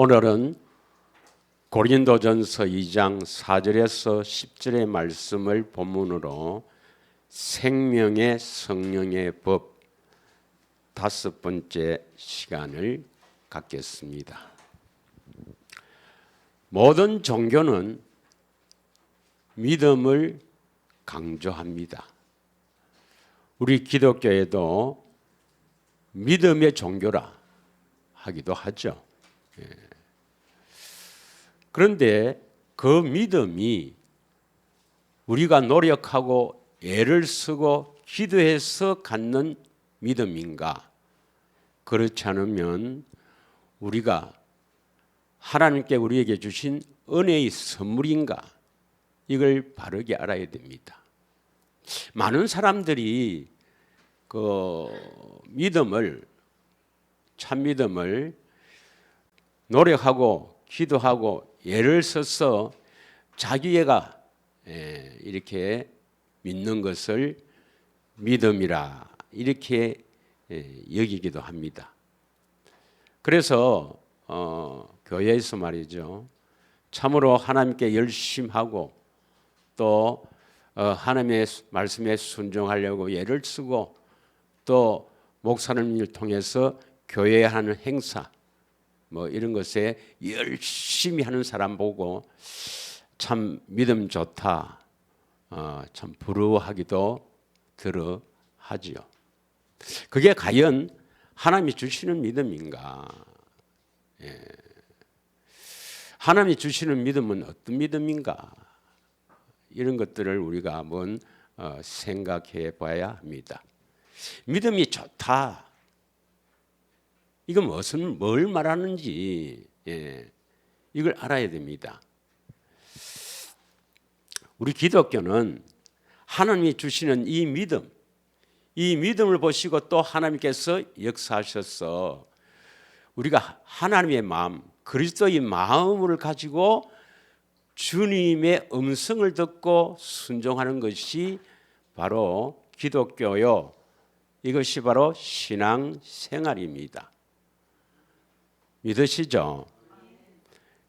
오늘은 고린도전서 2장 4절에서 10절의 말씀을 본문으로 생명의 성령의 법 다섯 번째 시간을 갖겠습니다. 모든 종교는 믿음을 강조합니다. 우리 기독교에도 믿음의 종교라 하기도 하죠. 그런데 그 믿음이 우리가 노력하고 애를 쓰고 기도해서 갖는 믿음인가? 그렇지 않으면 우리가 하나님께 우리에게 주신 은혜의 선물인가? 이걸 바르게 알아야 됩니다. 많은 사람들이 그 믿음을, 참 믿음을 노력하고 기도하고 애를 써서 자기애가 이렇게 믿는 것을 믿음이라 이렇게 여기기도 합니다. 그래서 교회에서 말이죠, 참으로 하나님께 열심하고 또 하나님의 말씀에 순종하려고 애를 쓰고 또 목사님을 통해서 교회에 하는 행사 뭐 이런 것에 열심히 하는 사람 보고 참 믿음 좋다, 참 부러워하기도 들어 하지요. 그게 과연 하나님이 주시는 믿음인가? 하나님이 주시는 믿음은 어떤 믿음인가? 이런 것들을 우리가 한번 생각해 봐야 합니다. 믿음이 좋다, 이건 뭘 말하는지 이걸 알아야 됩니다. 우리 기독교는 하나님이 주시는 이 믿음을 보시고 또 하나님께서 역사하셔서 우리가 하나님의 마음, 그리스도의 마음을 가지고 주님의 음성을 듣고 순종하는 것이 바로 기독교요. 이것이 바로 신앙생활입니다. 믿으시죠?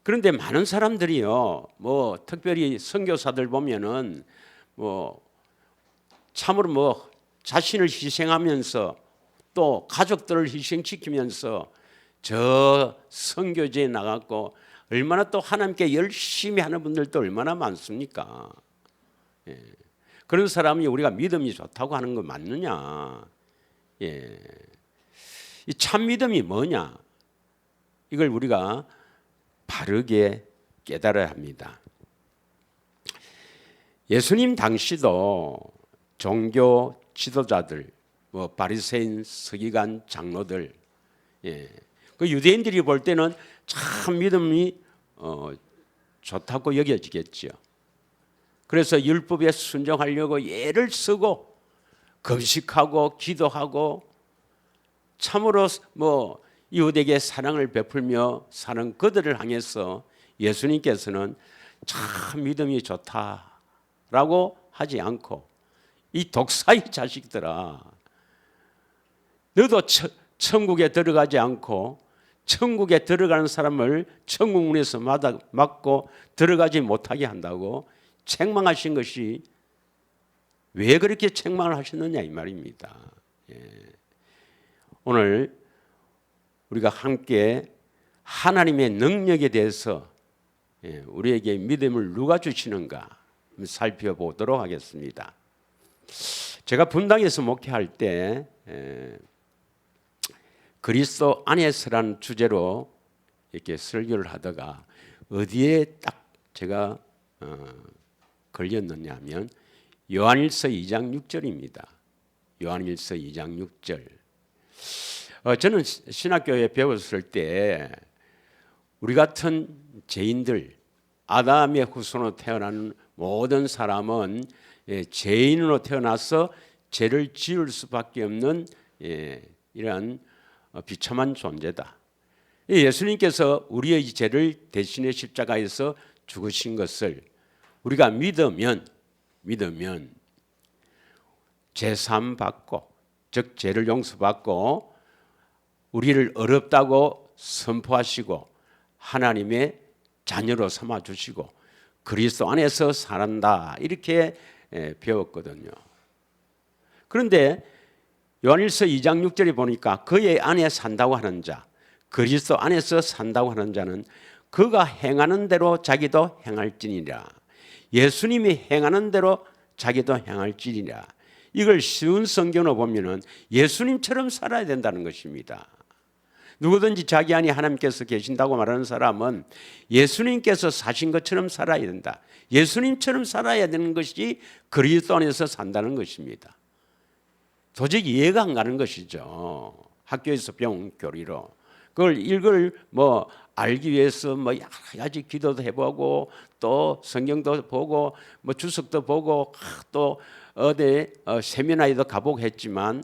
그런데 많은 사람들이요, 뭐 특별히 선교사들 보면은 뭐 참으로 뭐 자신을 희생하면서 또 가족들을 희생시키면서 저 선교지에 나갔고 얼마나 또 하나님께 열심히 하는 분들도 얼마나 많습니까? 그런 사람이 우리가 믿음이 좋다고 하는 거 맞느냐? 이 참 믿음이 뭐냐? 이걸 우리가 바르게 깨달아야 합니다. 예수님 당시도 종교 지도자들, 뭐 바리새인, 서기관, 장로들, 그 유대인들이 볼 때는 참 믿음이 좋다고 여겨지겠죠. 그래서 율법에 순종하려고 애를 쓰고 금식하고 기도하고 참으로 뭐 이웃에게 사랑을 베풀며 사는 그들을 향해서 예수님께서는 참 믿음이 좋다라고 하지 않고 이 독사의 자식들아, 너도 천국에 들어가지 않고 천국에 들어가는 사람을 천국 문에서 막고 들어가지 못하게 한다고 책망하신 것이 왜 그렇게 책망을 하셨느냐 이 말입니다. 오늘 우리가 함께 하나님의 능력에 대해서 우리에게 믿음을 누가 주시는가 살펴보도록 하겠습니다. 제가 분당에서 목회할 때 그리스도 안에서라는 주제로 이렇게 설교를 하다가 어디에 딱 제가 걸렸느냐 하면 요한일서 2장 6절입니다. 요한일서 2장 6절. 저는 신학교에 배웠을 때 우리 같은 죄인들, 아담의 후손으로 태어난 모든 사람은 죄인으로 태어나서 죄를 지을 수밖에 없는 이러한 비참한 존재다. 예수님께서 우리의 죄를 대신에 십자가에서 죽으신 것을 우리가 믿으면 죄 사함 받고, 즉 죄를 용서받고 우리를 어렵다고 선포하시고 하나님의 자녀로 삼아 주시고 그리스도 안에서 산다 이렇게 배웠거든요. 그런데 요한일서 2장 6절에 보니까 그의 안에 산다고 하는 자, 그리스도 안에서 산다고 하는 자는 그가 행하는 대로 자기도 행할지니라. 예수님이 행하는 대로 자기도 행할지니라. 이걸 쉬운 성경으로 보면은 예수님처럼 살아야 된다는 것입니다. 누구든지 자기 안에 하나님께서 계신다고 말하는 사람은 예수님께서 사신 것처럼 살아야 된다. 예수님처럼 살아야 되는 것이 그리스도 안에서 산다는 것입니다. 도저히 이해가 안 가는 것이죠. 학교에서 배운 교리로. 그걸 읽을 알기 위해서 여러 가지 기도도 해보고 또 성경도 보고 주석도 보고 또 어디 세미나에도 가보고 했지만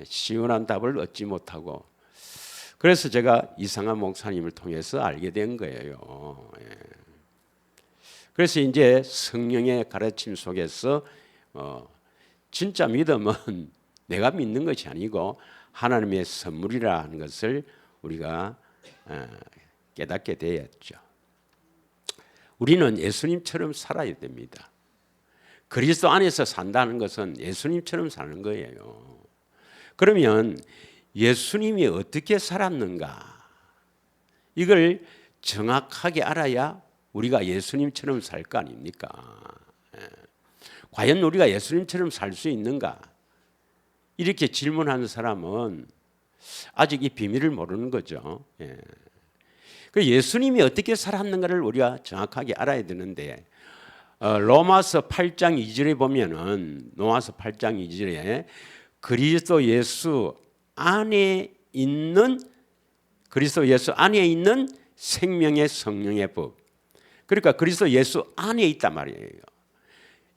시원한 답을 얻지 못하고 그래서 제가 이상한 목사님을 통해서 알게 된 거예요. 그래서 이제 성령의 가르침 속에서 진짜 믿음은 내가 믿는 것이 아니고 하나님의 선물이라는 것을 우리가 깨닫게 되었죠. 우리는 예수님처럼 살아야 됩니다. 그리스도 안에서 산다는 것은 예수님처럼 사는 거예요. 그러면 예수님이 어떻게 살았는가? 이걸 정확하게 알아야 우리가 예수님처럼 살 거 아닙니까? 과연 우리가 예수님처럼 살 수 있는가? 이렇게 질문하는 사람은 아직 이 비밀을 모르는 거죠. 그 예수님이 어떻게 살았는가를 우리가 정확하게 알아야 되는데 로마서 8장 2절에 보면은 로마서 8장 2절에 그리스도 예수 안에 있는 생명의 성령의 법. 그러니까 그리스도 예수 안에 있단 말이에요.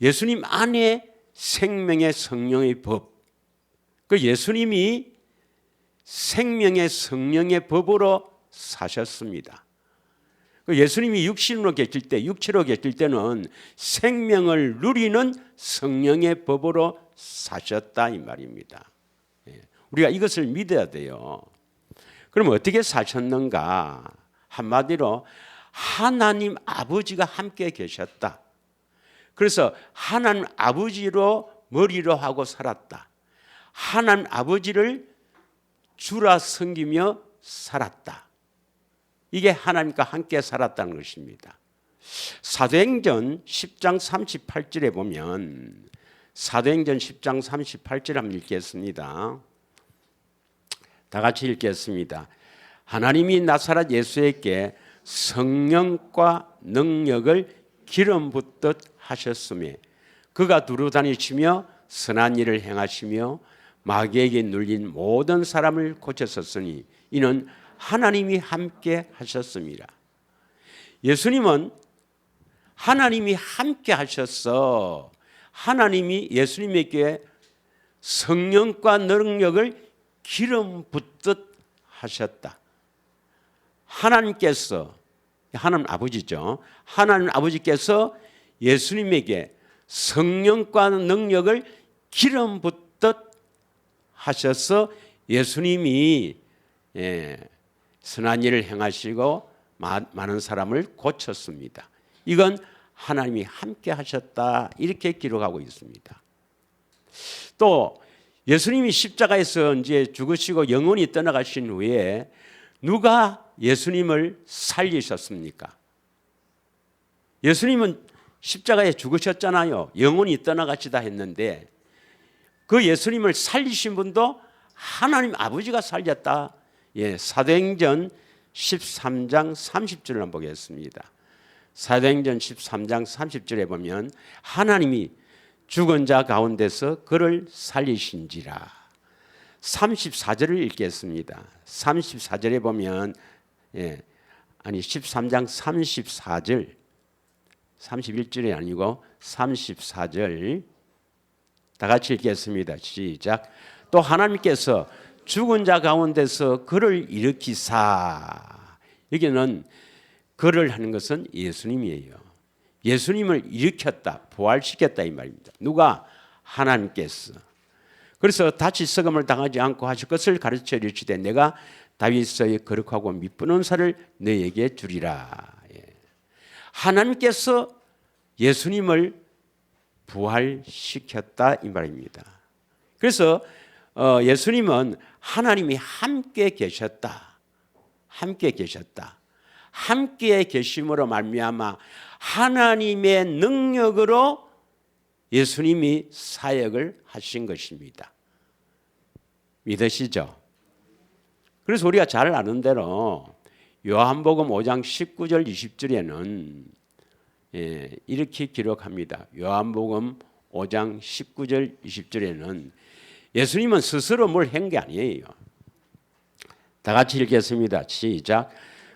예수님 안에 생명의 성령의 법. 그 예수님이 생명의 성령의 법으로 사셨습니다. 그 예수님이 육신으로 계실 때, 육체로 계실 때는 생명을 누리는 성령의 법으로 사셨다 이 말입니다. 우리가 이것을 믿어야 돼요. 그럼 어떻게 사셨는가? 한마디로 하나님 아버지가 함께 계셨다. 그래서 하나님 아버지로 머리로 하고 살았다. 하나님 아버지를 주라 섬기며 살았다. 이게 하나님과 함께 살았다는 것입니다. 사도행전 10장 38절에 보면 사도행전 10장 38절 한번 읽겠습니다. 다 같이 읽겠습니다. 하나님이 나사렛 예수에게 성령과 능력을 기름 붓듯 하셨으며 그가 두루 다니시며 선한 일을 행하시며 마귀에게 눌린 모든 사람을 고쳤었으니 이는 하나님이 함께 하셨습니다. 예수님은 하나님이 함께 하셔서 하나님이 예수님에게 성령과 능력을 기름 붓듯 하셨다. 하나님께서 하나님 아버지죠. 하나님 아버지께서 예수님에게 성령과 능력을 기름 붓듯 하셔서 예수님이 선한 일을 행하시고 많은 사람을 고쳤습니다. 이건 하나님이 함께 하셨다 이렇게 기록하고 있습니다. 또 예수님이 십자가에서 이제 죽으시고 영원히 떠나가신 후에 누가 예수님을 살리셨습니까? 예수님은 십자가에 죽으셨잖아요. 영원히 떠나가시다 했는데 그 예수님을 살리신 분도 하나님 아버지가 살렸다. 사도행전 13장 30절을 한번 보겠습니다. 사도행전 13장 30절에 보면 하나님이 죽은 자 가운데서 그를 살리신지라. 34절을 읽겠습니다. 34절에 보면 13장 34절 31절이 아니고 34절 다 같이 읽겠습니다. 시작. 또 하나님께서 죽은 자 가운데서 그를 일으키사. 여기는 그를 하는 것은 예수님이에요. 예수님을 일으켰다, 부활시켰다 이 말입니다. 누가? 하나님께서. 그래서 다시 썩음을 당하지 않고 하실 것을 가르쳐 주시되 내가 다윗의 거룩하고 미쁜 은사를 너에게 주리라. 하나님께서 예수님을 부활시켰다 이 말입니다. 그래서 예수님은 하나님이 함께 계셨다. 함께 계셨다. 함께 계심으로 말미암아 하나님의 능력으로 예수님이 사역을 하신 것입니다. 믿으시죠? 그래서 우리가 잘 아는 대로 요한복음 5장 19절 20절에는 이렇게 기록합니다. 요한복음 5장 19절 20절에는 예수님은 스스로 뭘 한 게 아니에요. 다 같이 읽겠습니다. 시작.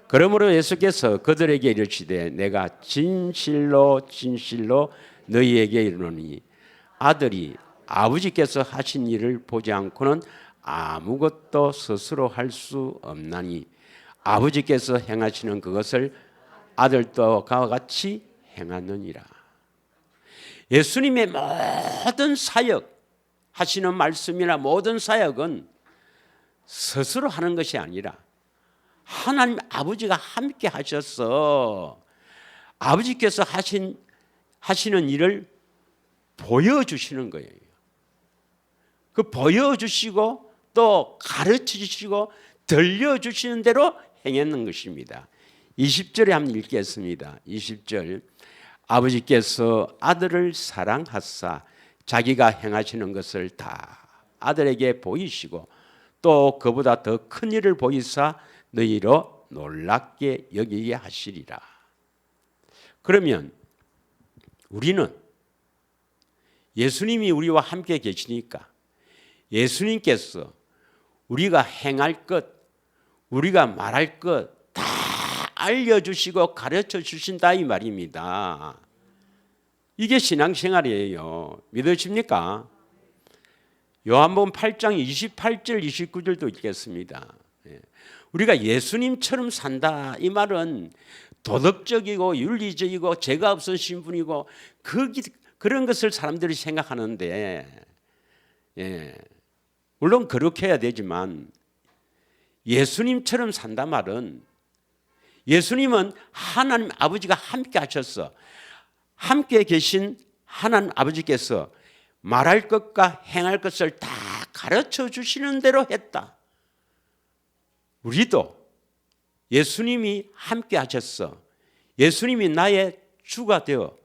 그러므로 예수께서 그들에게 이르시되 내가 진실로 진실로 너희에게 이르노니 아들이 아버지께서 하신 일을 보지 않고는 아무것도 스스로 할 수 없나니 아버지께서 행하시는 그것을 아들도 그와 같이 행하느니라. 예수님의 모든 사역 하시는 말씀이나 모든 사역은 스스로 하는 것이 아니라 하나님 아버지가 함께 하셔서 아버지께서 하시는 일을 보여주시는 거예요. 그 보여주시고 또 가르쳐주시고 들려주시는 대로 행했는 것입니다. 20절에 한번 읽겠습니다. 20절 아버지께서 아들을 사랑하사 자기가 행하시는 것을 다 아들에게 보이시고 또 그보다 더 큰 일을 보이사 너희로 놀랍게 여기게 하시리라. 그러면 우리는 예수님이 우리와 함께 계시니까 예수님께서 우리가 행할 것, 우리가 말할 것 다 알려주시고 가르쳐 주신다 이 말입니다. 이게 신앙생활이에요. 믿으십니까? 요한복음 8장 28절 29절도 읽겠습니다. 우리가 예수님처럼 산다 이 말은 도덕적이고 윤리적이고 죄가 없으신 분이고 그런 것을 사람들이 생각하는데 물론 그렇게 해야 되지만 예수님처럼 산다 말은 예수님은 하나님 아버지가 함께 하셨어. 함께 계신 하나님 아버지께서 말할 것과 행할 것을 다 가르쳐 주시는 대로 했다. 우리도 예수님이 함께 하셨어. 예수님이 나의 주가 되어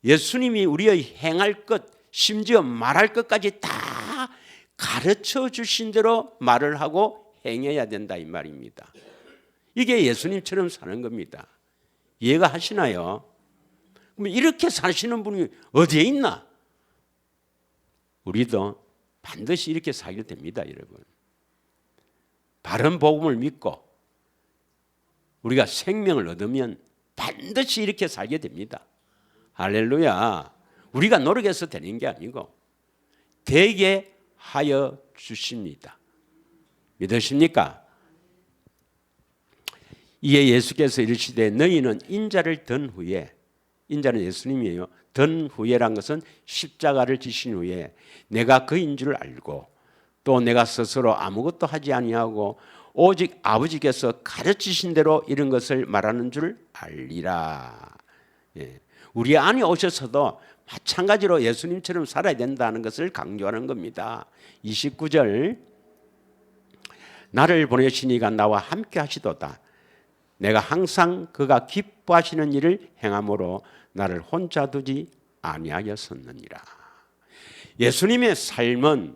예수님이 우리의 행할 것 심지어 말할 것까지 다 가르쳐 주신 대로 말을 하고 행해야 된다 이 말입니다. 이게 예수님처럼 사는 겁니다. 이해가 하시나요? 그럼 이렇게 사시는 분이 어디에 있나? 우리도 반드시 이렇게 살게 됩니다, 여러분. 바른 복음을 믿고 우리가 생명을 얻으면 반드시 이렇게 살게 됩니다. 할렐루야. 우리가 노력해서 되는 게 아니고 되게 하여 주십니다. 믿으십니까? 이에 예수께서 이르시되 너희는 인자를 든 후에, 인자는 예수님이에요. 든 후에란 것은 십자가를 지신 후에 내가 그인 줄 알고 또 내가 스스로 아무것도 하지 아니하고 오직 아버지께서 가르치신 대로 이런 것을 말하는 줄 알리라. 우리 안에 오셔서도 마찬가지로 예수님처럼 살아야 된다는 것을 강조하는 겁니다. 29절 나를 보내시니가 나와 함께 하시도다. 내가 항상 그가 기뻐하시는 일을 행함으로 나를 혼자 두지 아니하였었느니라. 예수님의 삶은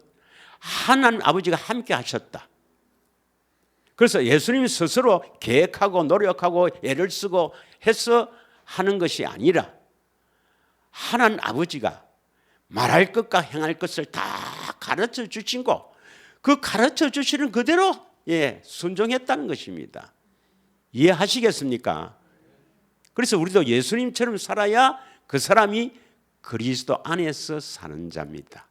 하나님 아버지가 함께 하셨다. 그래서 예수님이 스스로 계획하고 노력하고 애를 쓰고 해서 하는 것이 아니라 하나님 아버지가 말할 것과 행할 것을 다 가르쳐 주시고 그 가르쳐 주시는 그대로 순종했다는 것입니다. 이해하시겠습니까? 그래서 우리도 예수님처럼 살아야 그 사람이 그리스도 안에서 사는 자입니다.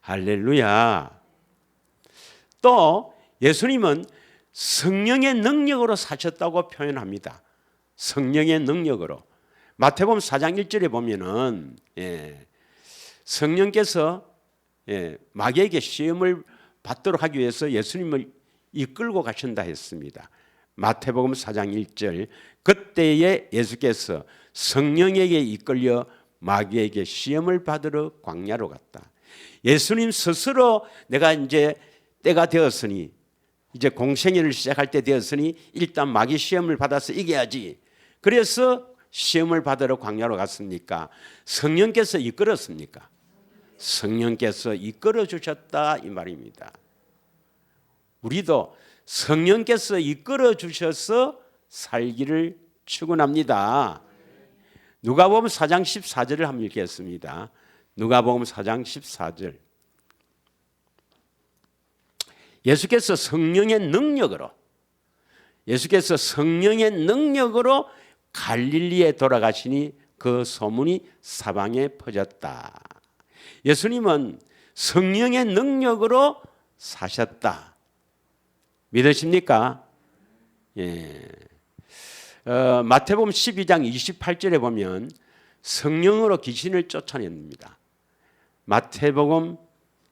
할렐루야. 또 예수님은 성령의 능력으로 사셨다고 표현합니다. 성령의 능력으로. 마태복음 4장 1절에 보면은 성령께서 마귀에게 시험을 받도록 하기 위해서 예수님을 이끌고 가신다 했습니다. 마태복음 4장 1절 그때에 예수께서 성령에게 이끌려 마귀에게 시험을 받으러 광야로 갔다. 예수님 스스로 내가 이제 때가 되었으니 이제 공생애를 시작할 때 되었으니 일단 마귀 시험을 받아서 이겨야지. 그래서 시험을 받으러 광야로 갔습니까? 성령께서 이끌었습니까? 성령께서 이끌어 주셨다 이 말입니다. 우리도 성령께서 이끌어 주셔서 살기를 축원합니다. 누가복음 4장 14절을 한번 읽겠습니다. 누가복음 4장 14절. 예수께서 성령의 능력으로 갈릴리에 돌아가시니 그 소문이 사방에 퍼졌다. 예수님은 성령의 능력으로 사셨다. 믿으십니까? 예. 마태복음 12장 28절에 보면 성령으로 귀신을 쫓아냅니다. 마태복음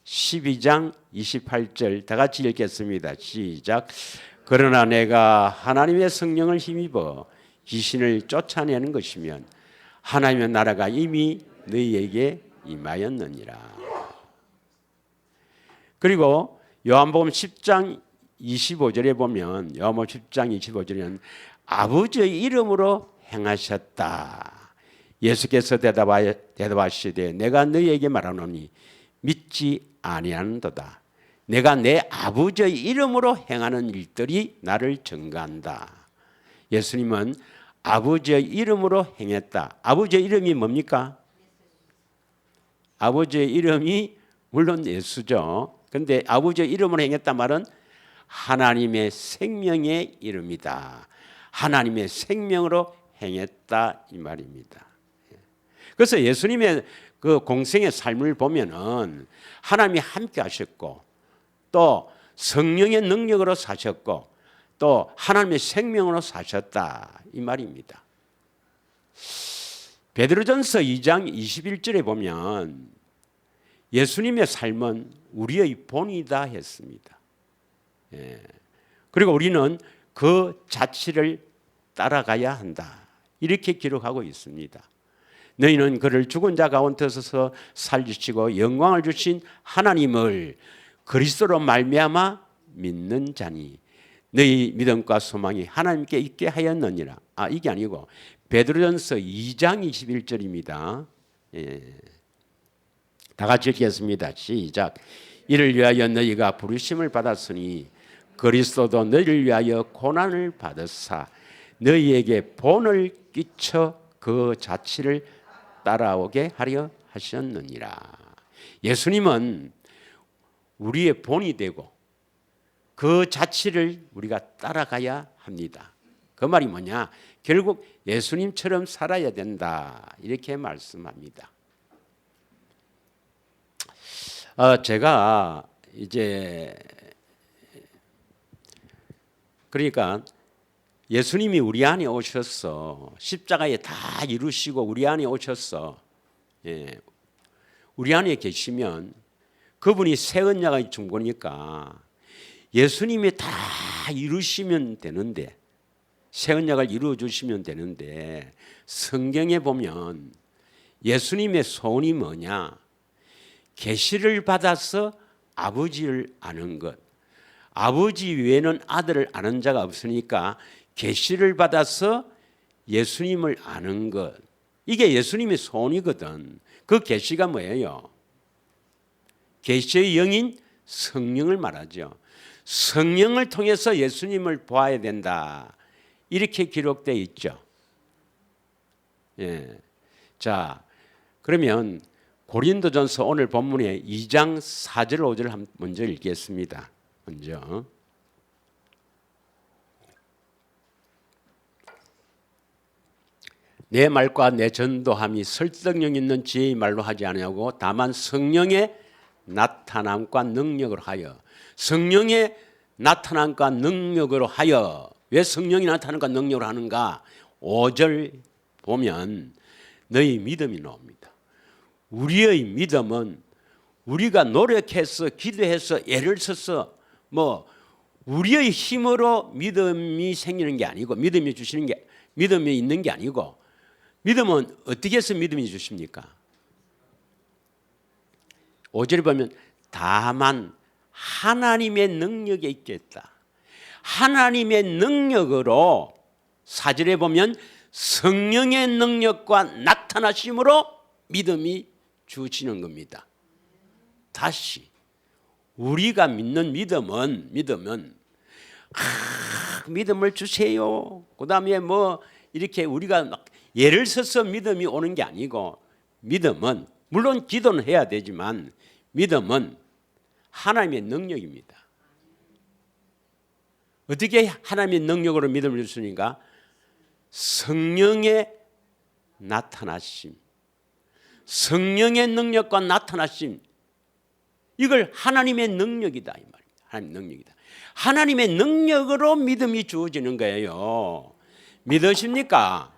12장 28절 다 같이 읽겠습니다. 시작. 그러나 내가 하나님의 성령을 힘입어 귀신을 쫓아내는 것이면 하나님의 나라가 이미 너희에게 임하였느니라. 그리고 요한복음 10장 25절에 보면 요한복음 10장 25절에는 아버지의 이름으로 행하셨다. 예수께서 대답하시되 내가 너희에게 말하노니 믿지 아니하는도다. 내가 내 아버지의 이름으로 행하는 일들이 나를 증거한다. 예수님은 아버지의 이름으로 행했다. 아버지의 이름이 뭡니까? 아버지의 이름이 물론 예수죠. 그런데 아버지의 이름으로 행했다 말은 하나님의 생명의 이름이다. 하나님의 생명으로 행했다 이 말입니다. 그래서 예수님의 그 공생의 삶을 보면은 하나님이 함께 하셨고 또 성령의 능력으로 사셨고 또 하나님의 생명으로 사셨다 이 말입니다. 베드로전서 2장 21절에 보면 예수님의 삶은 우리의 본이다 했습니다. 예. 그리고 우리는 그 자취를 따라가야 한다 이렇게 기록하고 있습니다. 너희는 그를 죽은 자 가운데서 살리시고 영광을 주신 하나님을 그리스도로 말미암아 믿는 자니 너희 믿음과 소망이 하나님께 있게 하였느니라. 이게 아니고 베드로전서 2장 21절입니다. 예. 다 같이 읽겠습니다. 시작. 이를 위하여 너희가 부르심을 받았으니 그리스도도 너희를 위하여 고난을 받으사 너희에게 본을 끼쳐 그 자취를 따라오게 하려 하셨느니라. 예수님은 우리의 본이 되고 그 자취를 우리가 따라가야 합니다. 그 말이 뭐냐? 결국 예수님처럼 살아야 된다 이렇게 말씀합니다. 제가 이제 그러니까 예수님이 우리 안에 오셔서 십자가에 다 이루시고 우리 안에 오셔서 우리 안에 계시면 그분이 새 언약의 중보니까 예수님이 다 이루시면 되는데 새 언약을 이루어 주시면 되는데 성경에 보면 예수님의 소원이 뭐냐? 계시를 받아서 아버지를 아는 것. 아버지 외에는 아들을 아는 자가 없으니까 계시를 받아서 예수님을 아는 것. 이게 예수님의 소원이거든. 그 계시가 뭐예요? 계시의 영인 성령을 말하죠. 성령을 통해서 예수님을 보아야 된다. 이렇게 기록되어 있죠. 예. 자, 그러면 고린도전서 오늘 본문에 2장 4절 5절 먼저 읽겠습니다. 먼저 내 말과 내 전도함이 설득력 있는 지혜의 말로 하지 아니하고 다만 성령의 나타남과 능력으로 하여 성령의 나타남과 능력으로 하여 왜 성령이 나타남과 능력으로 하는가? 5절 보면 너희 믿음이 나옵니다. 우리의 믿음은 우리가 노력해서 기도해서 애를 써서 뭐 우리의 힘으로 믿음이 생기는 게 아니고 믿음이 주시는 게 믿음이 있는 게 아니고 믿음은 어떻게 해서 믿음이 주십니까? 5절에 보면 다만 하나님의 능력에 있겠다. 하나님의 능력으로 4절에 보면 성령의 능력과 나타나심으로 믿음이 주어지는 겁니다. 다시 우리가 믿는 믿음은 믿음을 주세요. 그다음에 뭐 이렇게 우리가 막 예를 써서 믿음이 오는 게 아니고 믿음은 물론 기도는 해야 되지만 믿음은 하나님의 능력입니다. 어떻게 하나님의 능력으로 믿음을 주시는가? 성령의 나타나심, 성령의 능력과 나타나심, 이걸 하나님의 능력이다 이 말입니다. 하나님의 능력이다. 하나님의 능력으로 믿음이 주어지는 거예요. 믿으십니까?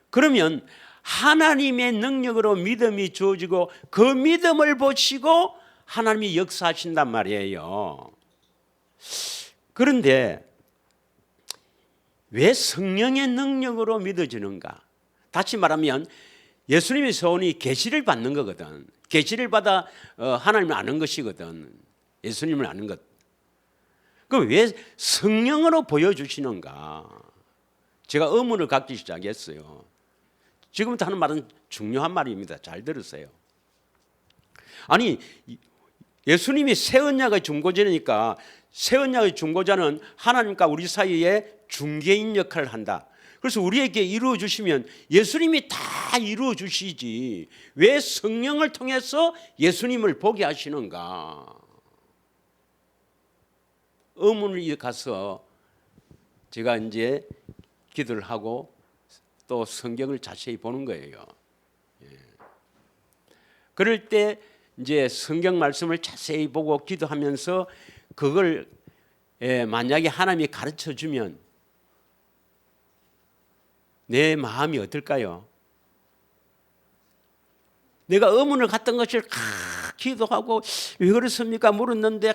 그러면 하나님의 능력으로 믿음이 주어지고 그 믿음을 보시고 하나님이 역사하신단 말이에요. 그런데 왜 성령의 능력으로 믿어지는가? 다시 말하면 예수님의 소원이 계시를 받는 거거든. 계시를 받아 하나님을 아는 것이거든. 예수님을 아는 것. 그럼 왜 성령으로 보여주시는가? 제가 의문을 갖기 시작했어요. 지금부터 하는 말은 중요한 말입니다. 잘 들으세요. 아니 예수님이 새 언약의 중보자니까 새 언약의 중보자는 하나님과 우리 사이에 중개인 역할을 한다. 그래서 우리에게 이루어 주시면 예수님이 다 이루어 주시지 왜 성령을 통해서 예수님을 보게 하시는가? 의문을 가서 제가 이제 기도를 하고 또 성경을 자세히 보는 거예요. 그럴 때 이제 성경 말씀을 자세히 보고 기도하면서 그걸 만약에 하나님이 가르쳐 주면 내 마음이 어떨까요? 내가 의문을 갖던 것을 기도하고 왜 그렇습니까? 물었는데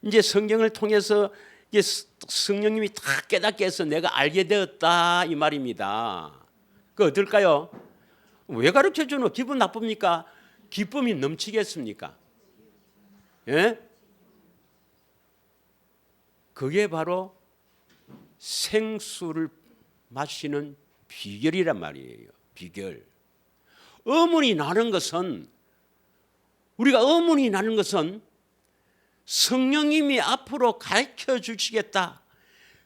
이제 성경을 통해서 이제 성령님이 다 깨닫게 해서 내가 알게 되었다 이 말입니다. 그 어떨까요? 왜 가르쳐 주노? 기분 나쁩니까? 기쁨이 넘치겠습니까? 예? 그게 바로 생수를 마시는 비결이란 말이에요. 비결. 의문이 나는 것은 우리가 의문이 나는 것은 성령님이 앞으로 가르쳐 주시겠다.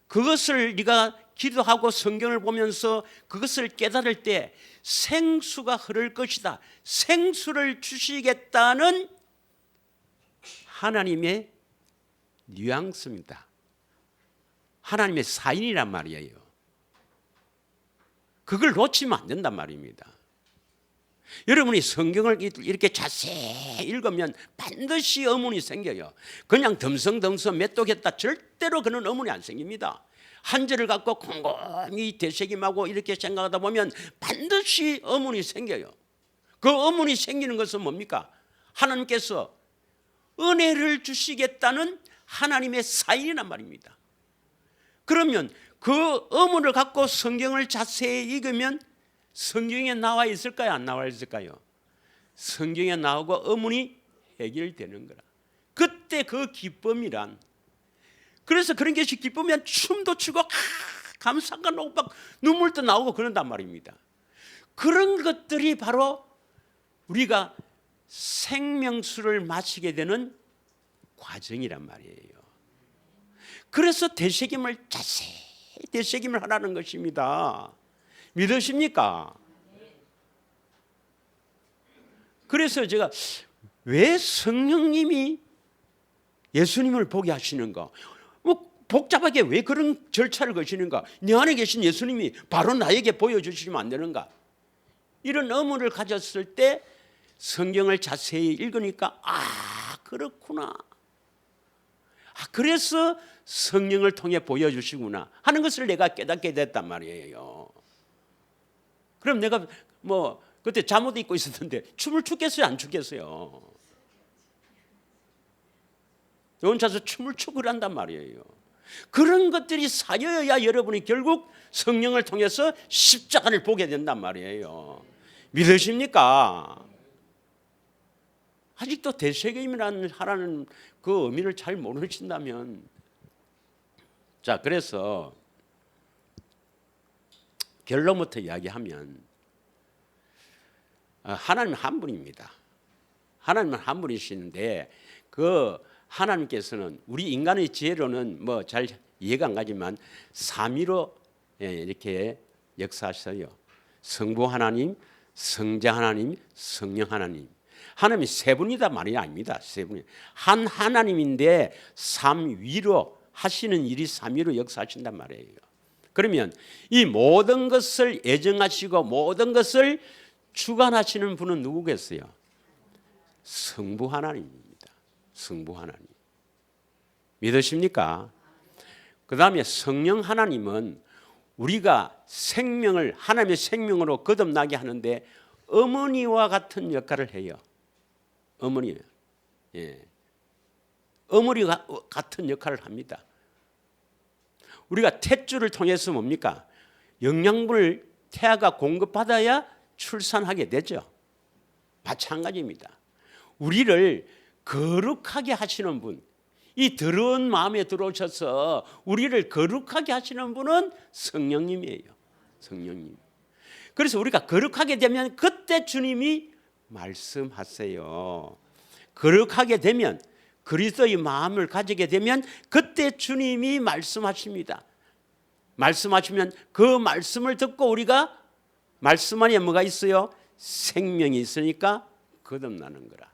그것을 네가 기도하고 성경을 보면서 그것을 깨달을 때 생수가 흐를 것이다. 생수를 주시겠다는 하나님의 뉘앙스입니다. 하나님의 사인이란 말이에요. 그걸 놓치면 안 된단 말입니다. 여러분이 성경을 이렇게 자세히 읽으면 반드시 의문이 생겨요. 그냥 덤성덤성 메뚜겠다 절대로 그런 의문이 안 생깁니다. 한 절을 갖고 곰곰이 되새김하고 이렇게 생각하다 보면 반드시 의문이 생겨요. 그 의문이 생기는 것은 뭡니까? 하나님께서 은혜를 주시겠다는 하나님의 사인이란 말입니다. 그러면 그 의문을 갖고 성경을 자세히 읽으면 성경에 나와 있을까요? 안 나와 있을까요? 성경에 나오고 의문이 해결되는 거라. 그때 그 기쁨이란, 그래서 그런 것이 기쁘면 춤도 추고 감사가 나고 막 눈물도 나오고 그런단 말입니다. 그런 것들이 바로 우리가 생명수를 마시게 되는 과정이란 말이에요. 그래서 되새김을 자세히 되새김을 하라는 것입니다. 믿으십니까? 그래서 제가 왜 성령님이 예수님을 보게 하시는가? 뭐 복잡하게 왜 그런 절차를 거시는가? 내 안에 계신 예수님이 바로 나에게 보여주시면 안 되는가? 이런 의문을 가졌을 때 성경을 자세히 읽으니까 그렇구나. 그래서 성령을 통해 보여주시구나 하는 것을 내가 깨닫게 됐단 말이에요. 그럼 내가 뭐 그때 잠옷 입고 있었는데 춤을 추겠어요? 안 추겠어요? 혼자서 춤을 추고 한단 말이에요. 그런 것들이 쌓여야 여러분이 결국 성령을 통해서 십자가를 보게 된단 말이에요. 믿으십니까? 아직도 대세계임이라는 하라는 그 의미를 잘 모르신다면, 자, 그래서 결론부터 이야기하면 하나님 한 분입니다. 하나님은 한 분이시는데 그 하나님께서는 우리 인간의 지혜로는 뭐 잘 이해가 안 가지만 삼위로 이렇게 역사하셔요. 성부 하나님, 성자 하나님, 성령 하나님. 하나님이 세 분이다 말이 아닙니다. 세 분이 한 하나님인데 삼위로 하시는 일이 삼위로 역사하신단 말이에요. 그러면 이 모든 것을 예정하시고 모든 것을 주관하시는 분은 누구겠어요? 성부 하나님입니다. 성부 하나님. 믿으십니까? 그 다음에 성령 하나님은 우리가 생명을 하나님의 생명으로 거듭나게 하는데 어머니와 같은 역할을 해요. 어머니, 어머니가 같은 역할을 합니다. 우리가 탯줄을 통해서 뭡니까? 영양분을 태아가 공급받아야 출산하게 되죠. 마찬가지입니다. 우리를 거룩하게 하시는 분, 이 더러운 마음에 들어오셔서 우리를 거룩하게 하시는 분은 성령님이에요. 성령님. 그래서 우리가 거룩하게 되면 그때 주님이 말씀하세요. 거룩하게 되면 그리스도의 마음을 가지게 되면 그때 주님이 말씀하십니다. 말씀하시면 그 말씀을 듣고 우리가 말씀 안에 뭐가 있어요? 생명이 있으니까 거듭나는 거라.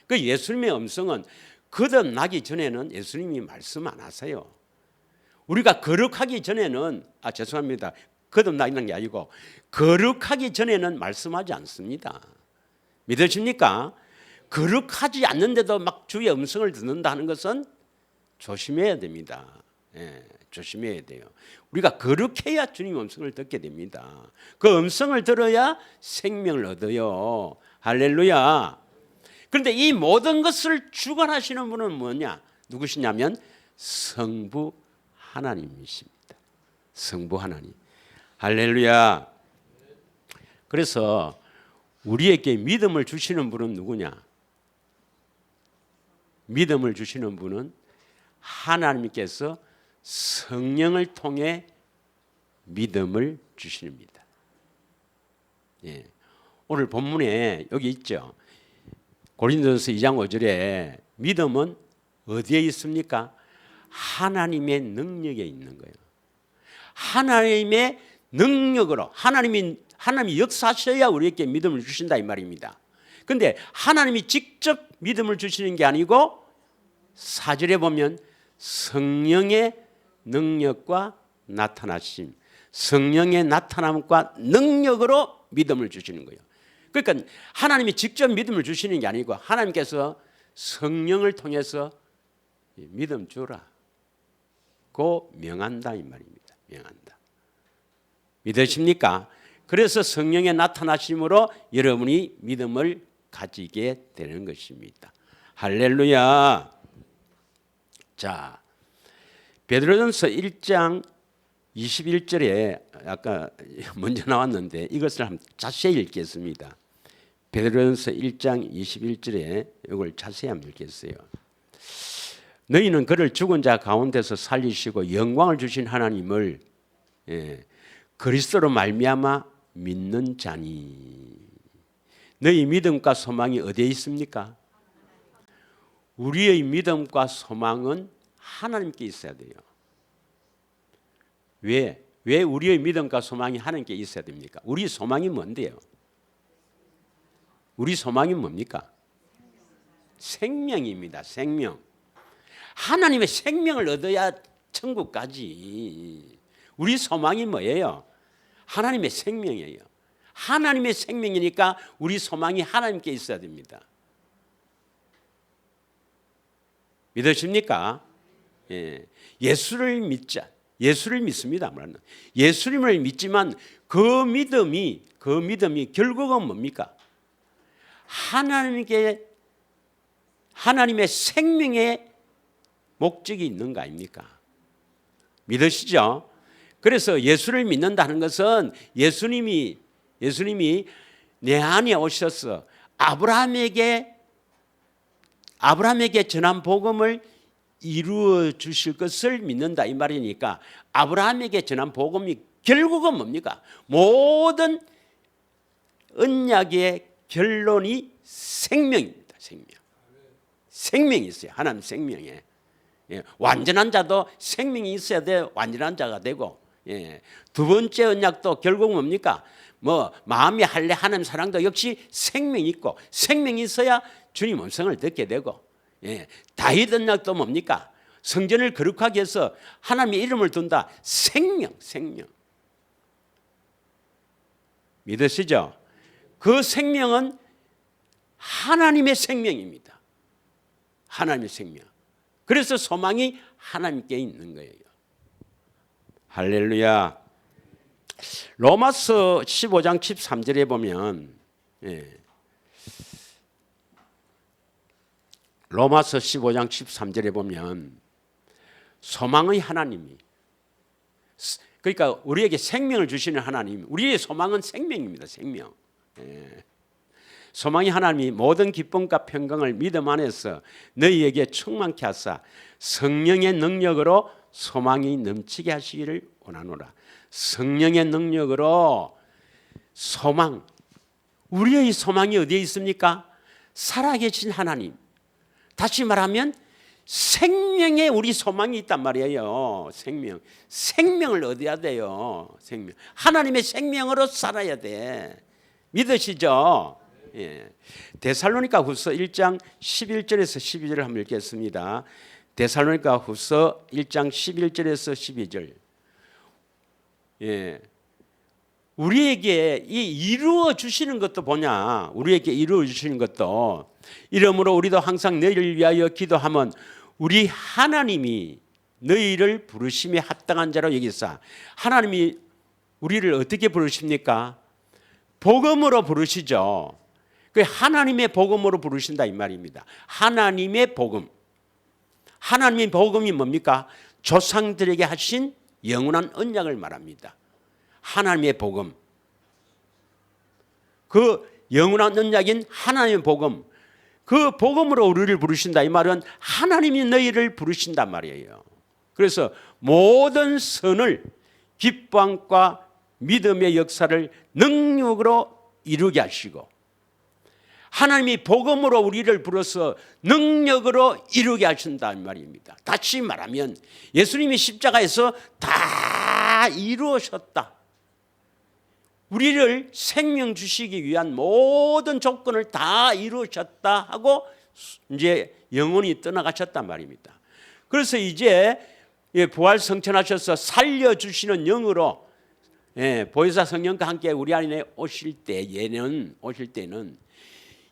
그 예수님의 음성은 거듭나기 전에는 예수님이 말씀 안 하세요. 우리가 거룩하기 전에는 죄송합니다. 거듭나는 게 아니고 거룩하기 전에는 말씀하지 않습니다. 믿으십니까? 거룩하지 않는데도 막 주의 음성을 듣는다 하는 것은 조심해야 됩니다. 조심해야 돼요. 우리가 거룩해야 주님 음성을 듣게 됩니다. 그 음성을 들어야 생명을 얻어요. 할렐루야. 그런데 이 모든 것을 주관하시는 분은 뭐냐? 누구시냐면 성부 하나님이십니다. 성부 하나님. 할렐루야. 그래서 우리에게 믿음을 주시는 분은 누구냐? 믿음을 주시는 분은 하나님께서 성령을 통해 믿음을 주십니다. 오늘 본문에 여기 있죠. 고린도전서 2장 5절에 믿음은 어디에 있습니까? 하나님의 능력에 있는 거예요. 하나님의 능력으로 하나님이 역사하셔야 우리에게 믿음을 주신다 이 말입니다. 그런데 하나님이 직접 믿음을 주시는 게 아니고 4절에 보면 성령의 능력과 나타나심, 성령의 나타남과 능력으로 믿음을 주시는 거예요. 그러니까 하나님이 직접 믿음을 주시는 게 아니고 하나님께서 성령을 통해서 믿음 주라 고 명한다 이 말입니다. 명한다. 믿으십니까? 그래서 성령의 나타나심으로 여러분이 믿음을 가지게 되는 것입니다. 할렐루야. 자, 베드로전서 1장 21절에 아까 먼저 나왔는데 이것을 한번 자세히 읽겠습니다. 베드로전서 1장 21절에 이걸 자세히 한번 읽겠어요. 너희는 그를 죽은 자 가운데서 살리시고 영광을 주신 하나님을 그리스도로 말미암아 믿는 자니. 너희 믿음과 소망이 어디에 있습니까? 우리의 믿음과 소망은 하나님께 있어야 돼요. 왜 우리의 믿음과 소망이 하나님께 있어야 됩니까? 우리 소망이 뭔데요? 우리 소망이 뭡니까? 생명입니다. 생명. 하나님의 생명을 얻어야 천국 가지. 우리 소망이 뭐예요? 하나님의 생명이에요. 하나님의 생명이니까 우리 소망이 하나님께 있어야 됩니다. 믿으십니까? 예수를 믿자. 예수를 믿습니다. 예수님을 믿지만 그 믿음이 결국은 뭡니까? 하나님의 생명에 목적이 있는 거 아닙니까? 믿으시죠? 그래서 예수를 믿는다는 것은 예수님이 내 안에 오셔서 아브라함에게 전한 복음을 이루어 주실 것을 믿는다 이 말이니까, 아브라함에게 전한 복음이 결국은 뭡니까? 모든 언약의 결론이 생명입니다. 생명이 있어요. 하나님 생명에. 완전한 자도 생명이 있어야 돼 완전한 자가 되고, 두 번째 언약도 결국 뭡니까? 마음이 할례 하나님 사랑도 역시 생명이 있고, 생명이 있어야 주님 음성을 듣게 되고, 다윗 언약도 뭡니까? 성전을 거룩하게 해서 하나님의 이름을 둔다. 생명. 믿으시죠? 그 생명은 하나님의 생명입니다. 하나님의 생명. 그래서 소망이 하나님께 있는 거예요. 할렐루야. 로마서 15장 13절에 보면, 로마서 15장 13절에 보면 소망의 하나님이, 그러니까 우리에게 생명을 주시는 하나님, 우리의 소망은 생명입니다. 생명. 소망이 하나님이 모든 기쁨과 평강을 믿음 안에서 너희에게 충만케 하사 성령의 능력으로 소망이 넘치게 하시기를 원하노라. 성령의 능력으로 소망. 우리의 소망이 어디에 있습니까? 살아계신 하나님. 다시 말하면 생명에 우리 소망이 있단 말이에요. 생명을 얻어야 돼요. 하나님의 생명으로 살아야 돼. 믿으시죠? 데살로니가 후서 1장 11절에서 12절을 한번 읽겠습니다. 데살로니가 후서 1장 11절에서 12절. 우리에게 이루어 주시는 것도 보냐? 우리에게 이루어 주시는 것도, 이러므로 우리도 항상 너희를 위하여 기도하면 우리 하나님이 너희를 부르심에 합당한 자로 여기사. 하나님이 우리를 어떻게 부르십니까? 복음으로 부르시죠. 그 하나님의 복음으로 부르신다 이 말입니다. 하나님의 복음. 하나님의 복음이 뭡니까? 조상들에게 하신 영원한 언약을 말합니다. 하나님의 복음. 그 영원한 언약인 하나님의 복음. 그 복음으로 우리를 부르신다 이 말은 하나님이 너희를 부르신단 말이에요. 그래서 모든 선을 기쁨과 믿음의 역사를 능력으로 이루게 하시고, 하나님이 복음으로 우리를 불러서 능력으로 이루게 하신다는 말입니다. 다시 말하면 예수님이 십자가에서 다 이루셨다. 우리를 생명 주시기 위한 모든 조건을 다 이루셨다 하고 이제 영원히 떠나가셨단 말입니다. 그래서 이제 부활 성천하셔서 살려주시는 영으로 보혜사 성령과 함께 우리 안에 오실 때는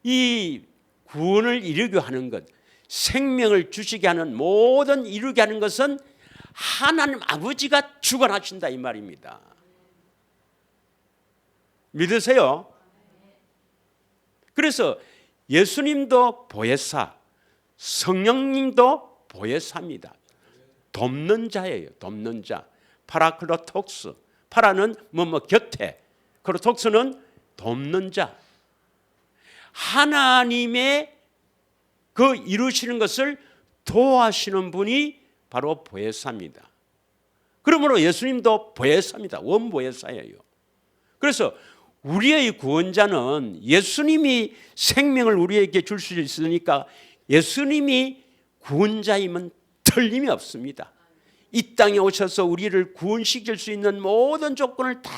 이 구원을 이루게 하는 것, 생명을 주시게 하는 모든 이루게 하는 것은 하나님 아버지가 주관하신다 이 말입니다. 믿으세요? 그래서 예수님도 보혜사, 성령님도 보혜사입니다. 돕는 자예요. 돕는 자. 파라클로톡스. 파라는 곁에, 클로톡스는 돕는 자. 하나님의 그 이루시는 것을 도와주시는 분이 바로 보혜사입니다. 그러므로 예수님도 보혜사입니다. 원보혜사예요. 그래서 우리의 구원자는 예수님이 생명을 우리에게 줄 수 있으니까 예수님이 구원자임은 틀림이 없습니다. 이 땅에 오셔서 우리를 구원시킬 수 있는 모든 조건을 다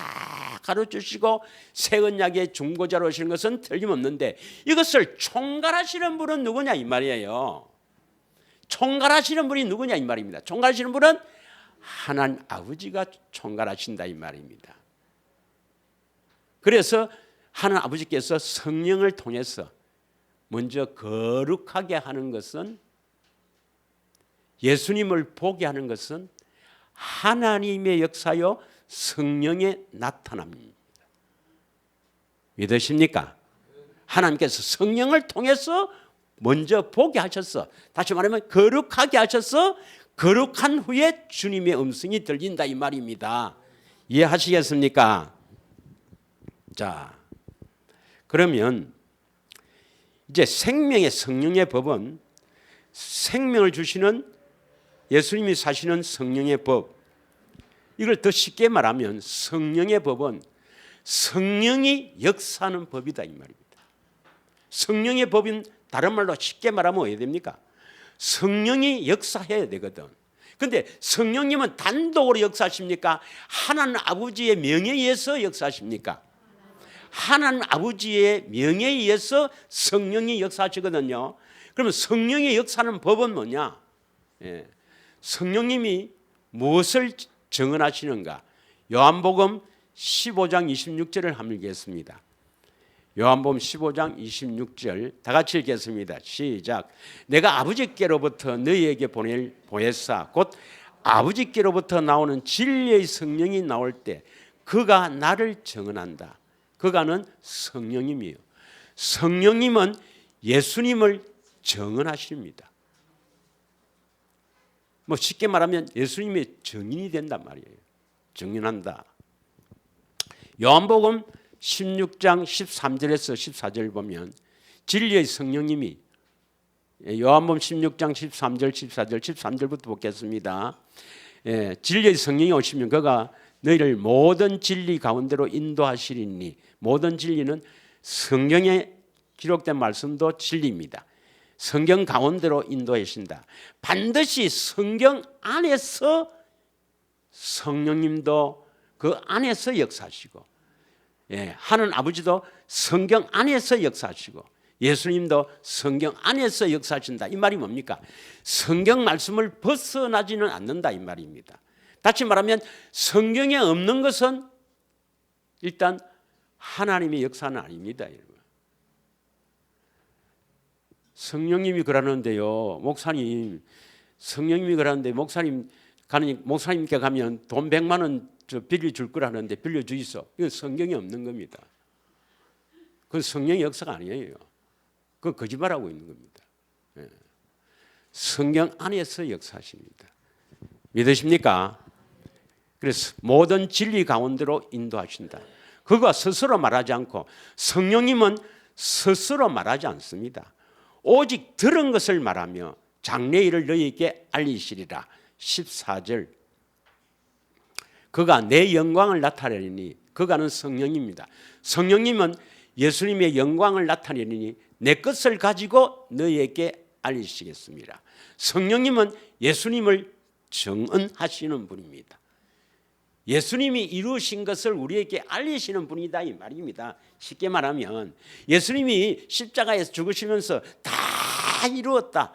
가르쳐주시고 새 언약의 중보자로 오시는 것은 틀림없는데, 이것을 총괄하시는 분은 누구냐 이 말이에요. 총괄하시는 분이 누구냐 이 말입니다. 총괄하시는 분은 하나님 아버지가 총괄하신다 이 말입니다. 그래서 하나님 아버지께서 성령을 통해서 먼저 거룩하게 하는 것은, 예수님을 보게 하는 것은 하나님의 역사요 성령의 나타남입니다. 믿으십니까? 하나님께서 성령을 통해서 먼저 보게 하셔서, 다시 말하면 거룩하게 하셔서 거룩한 후에 주님의 음성이 들린다 이 말입니다. 이해하시겠습니까? 자, 그러면 이제 생명의 성령의 법은 생명을 주시는 예수님이 사시는 성령의 법, 이걸 더 쉽게 말하면 성령의 법은 성령이 역사하는 법이다 이 말입니다. 성령의 법인 다른 말로 쉽게 말하면 어떻게 됩니까? 성령이 역사해야 되거든. 그런데 성령님은 단독으로 역사하십니까? 하나님 아버지의 명에 의해서 역사하십니까? 하나님 아버지의 명에 의해서 성령이 역사하시거든요. 그러면 성령의 역사하는 법은 뭐냐? 성령님이 무엇을 정언하시는가? 요한복음 15장 26절을 한번 읽겠습니다. 요한복음 15장 26절 다 같이 읽겠습니다. 시작. 내가 아버지께로부터 너희에게 보냈사 곧 아버지께로부터 나오는 진리의 성령이 나올 때 그가 나를 정언한다. 그가는 성령님이에요. 성령님은 예수님을 정언하십니다. 뭐 쉽게 말하면 예수님의 증인이 된단 말이에요. 증인한다. 요한복음 16장 13절에서 14절 보면 진리의 성령님이, 요한복음 16장 13절 14절 13절부터 보겠습니다. 진리의 성령이 오시면 그가 너희를 모든 진리 가운데로 인도하시리니, 모든 진리는 성경에 기록된 말씀도 진리입니다. 성경 가운데로 인도하신다. 반드시 성경 안에서 성령님도 그 안에서 역사하시고, 하나님 아버지도 성경 안에서 역사하시고, 예수님도 성경 안에서 역사하신다. 이 말이 뭡니까? 성경 말씀을 벗어나지는 않는다 이 말입니다. 다시 말하면 성경에 없는 것은 일단 하나님의 역사는 아닙니다. 성령님이 그러는데요, 목사님, 성령님이 그러는데 목사님께 가면 돈 100만 원 빌려줄 거라는데 빌려주이소. 이건 성경이 없는 겁니다. 그건 성령의 역사가 아니에요. 그건 거짓말하고 있는 겁니다. 성경 안에서 역사하십니다. 믿으십니까? 그래서 모든 진리 가운데로 인도하신다. 그가 스스로 말하지 않고, 성령님은 스스로 말하지 않습니다. 오직 들은 것을 말하며 장래일을 너희에게 알리시리라. 14절. 그가 내 영광을 나타내리니, 그가는 성령입니다. 성령님은 예수님의 영광을 나타내리니 내 것을 가지고 너희에게 알리시겠습니다. 성령님은 예수님을 정언하시는 분입니다. 예수님이 이루신 것을 우리에게 알리시는 분이다 이 말입니다. 쉽게 말하면 예수님이 십자가에서 죽으시면서 다 이루었다.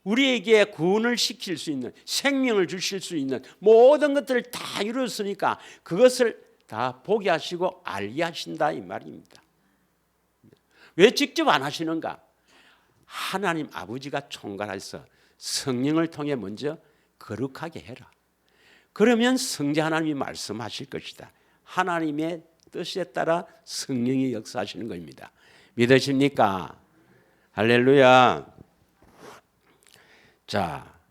우리에게 구원을 시킬 수 있는, 생명을 주실 수 있는 모든 것들을 다 이루었으니까 그것을 다 보게 하시고 알게 하신다 이 말입니다. 왜 직접 안 하시는가? 하나님 아버지가 총괄해서 성령을 통해 먼저 거룩하게 해라. 그러면 성자 하나님이 말씀하실 것이다. 하나님의 뜻에 따라 성령이 역사하시는 겁니다. 믿으십니까? 할렐루야. 자,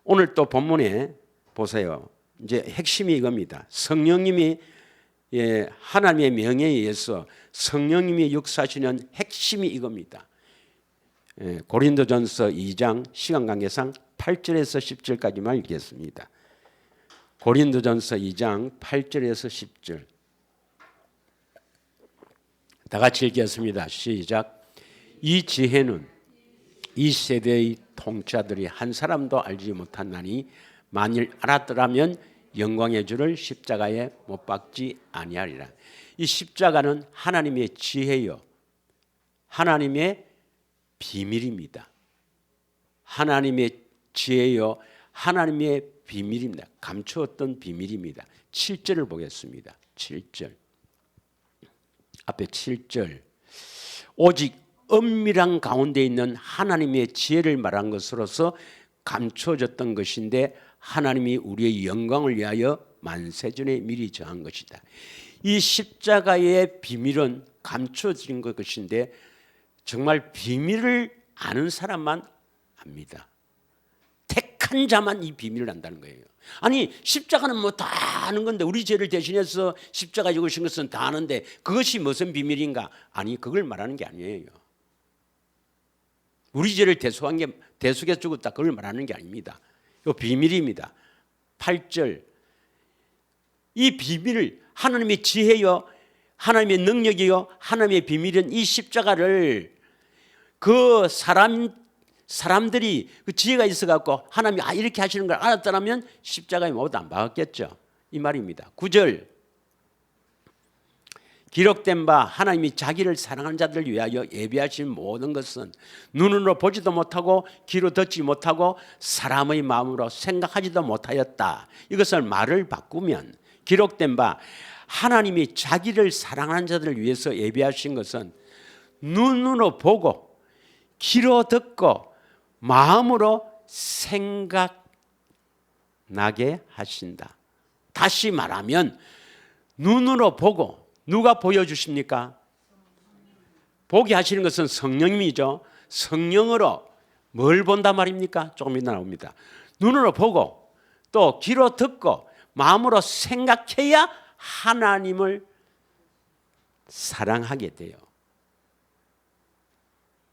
오늘 또 본문에 보세요. 이제 핵심이 이겁니다. 성령님이 하나님의 명예에 의해서 성령님이 역사하시는 핵심이 이겁니다. 고린도전서 2장 시간 관계상 8절에서 10절까지만 읽겠습니다. 고린도전서 2장 8절에서 10절 다 같이 읽겠습니다. 시작. 이 지혜는 이 세대의 통치자들이 한 사람도 알지 못한나니 만일 알았더라면 영광의 주를 십자가에 못 박지 아니하리라. 이 십자가는 하나님의 지혜요, 하나님의 비밀입니다. 하나님의 지혜요, 하나님의 비밀입니다. 감추었던 비밀입니다. 7절을 보겠습니다. 7절. 앞에 7절. 오직 엄밀한 가운데 있는 하나님의 지혜를 말한 것으로서 감추어졌던 것인데 하나님이 우리의 영광을 위하여 만세전에 미리 정한 것이다. 이 십자가의 비밀은 감추어진 것인데 정말 비밀을 아는 사람만 압니다. 택한 자만 이 비밀을 안다는 거예요. 아니 십자가는 뭐 다 아는 건데, 우리 죄를 대신해서 십자가 죽으신 것은 다 아는데 그것이 무슨 비밀인가? 아니, 그걸 말하는 게 아니에요. 우리 죄를 대속해 죽었다, 그걸 말하는 게 아닙니다. 이거 비밀입니다. 8절, 이 비밀을, 하나님의 지혜요, 하나님의 능력이요, 하나님의 비밀은 이 십자가를 그 사람들이 그 지혜가 있어갖고 하나님이 이렇게 하시는 걸 알았더라면 십자가에 모두 안 박았겠죠, 이 말입니다. 9절, 기록된 바 하나님이 자기를 사랑하는 자들을 위하여 예비하신 모든 것은 눈으로 보지도 못하고 귀로 듣지 못하고 사람의 마음으로 생각하지도 못하였다. 이것을 말을 바꾸면, 기록된 바 하나님이 자기를 사랑하는 자들을 위해서 예비하신 것은 눈으로 보고 귀로 듣고 마음으로 생각나게 하신다. 다시 말하면 눈으로 보고, 누가 보여주십니까? 보게 하시는 것은 성령님이죠. 성령으로 뭘 본단 말입니까? 조금 이따 나옵니다. 눈으로 보고 또 귀로 듣고 마음으로 생각해야 하나님을 사랑하게 돼요.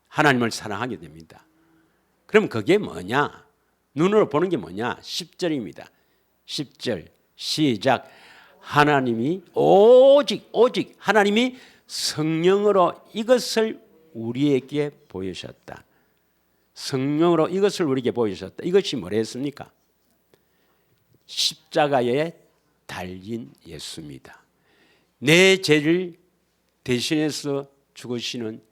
하나님을 사랑하게 됩니다. 그럼 그게 뭐냐? 눈으로 보는 게 뭐냐? 10절입니다. 10절 시작. 하나님이 오직 하나님이 성령으로 이것을 우리에게 보이셨다. 성령으로 이것을 우리에게 보이셨다. 이것이 뭐랬습니까? 십자가에 달린 예수입니다. 내 죄를 대신해서 죽으시는